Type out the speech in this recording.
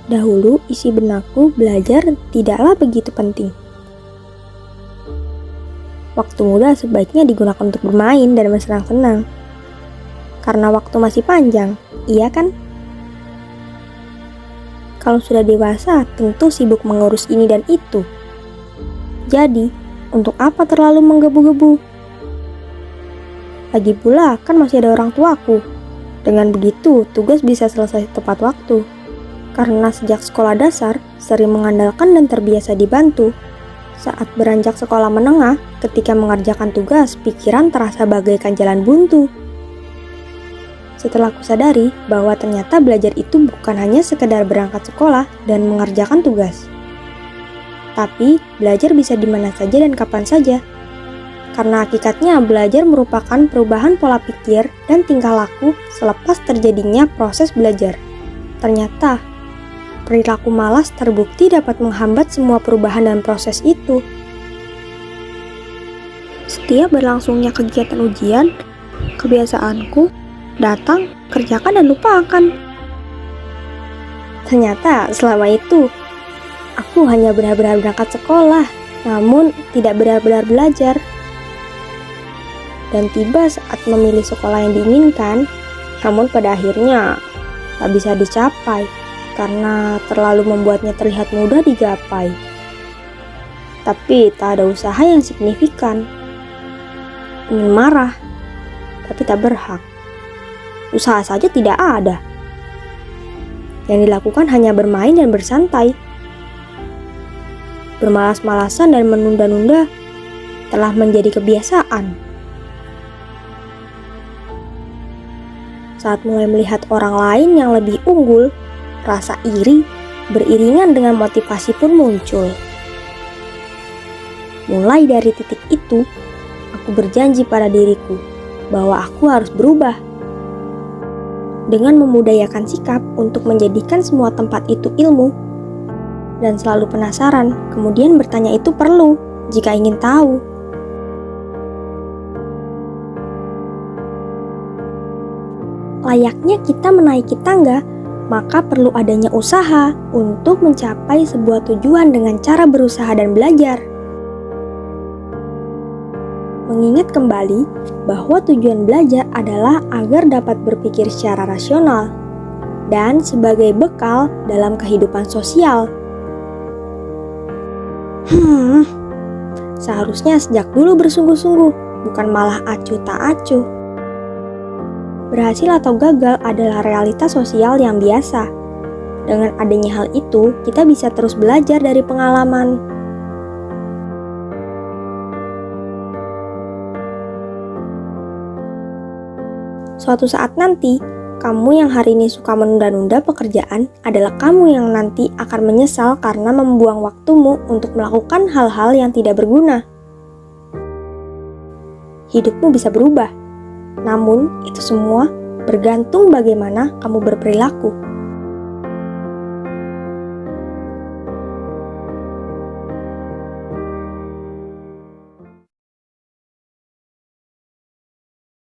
Dahulu isi benakku belajar tidaklah begitu penting. Waktu muda sebaiknya digunakan untuk bermain dan bersenang-senang. Karena waktu masih panjang, iya kan? Kalau sudah dewasa, tentu sibuk mengurus ini dan itu. Jadi, untuk apa terlalu menggebu-gebu? Lagi pula, kan masih ada orang tuaku. Dengan begitu, tugas bisa selesai tepat waktu. Karena sejak sekolah dasar, sering mengandalkan dan terbiasa dibantu. Saat beranjak sekolah menengah, ketika mengerjakan tugas, pikiran terasa bagaikan jalan buntu. Setelah kusadari bahwa ternyata belajar itu bukan hanya sekedar berangkat sekolah dan mengerjakan tugas. Tapi, belajar bisa di mana saja dan kapan saja. Karena hakikatnya belajar merupakan perubahan pola pikir dan tingkah laku selepas terjadinya proses belajar. Ternyata, perilaku malas terbukti dapat menghambat semua perubahan dan proses itu. Setiap berlangsungnya kegiatan ujian, kebiasaanku datang, kerjakan dan lupakan. Ternyata selama itu, aku hanya benar-benar berangkat sekolah, namun tidak benar-benar belajar. Dan tiba saat memilih sekolah yang diinginkan, namun pada akhirnya tak bisa dicapai karena terlalu membuatnya terlihat mudah digapai. Tapi tak ada usaha yang signifikan. Ingin marah, tapi tak berhak. Usaha saja tidak ada. Yang dilakukan hanya bermain dan bersantai. Bermalas-malasan dan menunda-nunda telah menjadi kebiasaan. Saat mulai melihat orang lain yang lebih unggul, rasa iri beriringan dengan motivasi pun muncul. Mulai dari titik itu, aku berjanji pada diriku bahwa aku harus berubah. Dengan memudayakan sikap untuk menjadikan semua tempat itu ilmu, dan selalu penasaran, kemudian bertanya itu perlu jika ingin tahu. Layaknya kita menaiki tangga, maka perlu adanya usaha untuk mencapai sebuah tujuan dengan cara berusaha dan belajar. Mengingat kembali bahwa tujuan belajar adalah agar dapat berpikir secara rasional dan sebagai bekal dalam kehidupan sosial. Seharusnya sejak dulu bersungguh-sungguh, bukan malah acuh tak acuh. Berhasil atau gagal adalah realitas sosial yang biasa. Dengan adanya hal itu, kita bisa terus belajar dari pengalaman. Suatu saat nanti, kamu yang hari ini suka menunda-nunda pekerjaan adalah kamu yang nanti akan menyesal karena membuang waktumu untuk melakukan hal-hal yang tidak berguna. Hidupmu bisa berubah. Namun, itu semua bergantung bagaimana kamu berperilaku.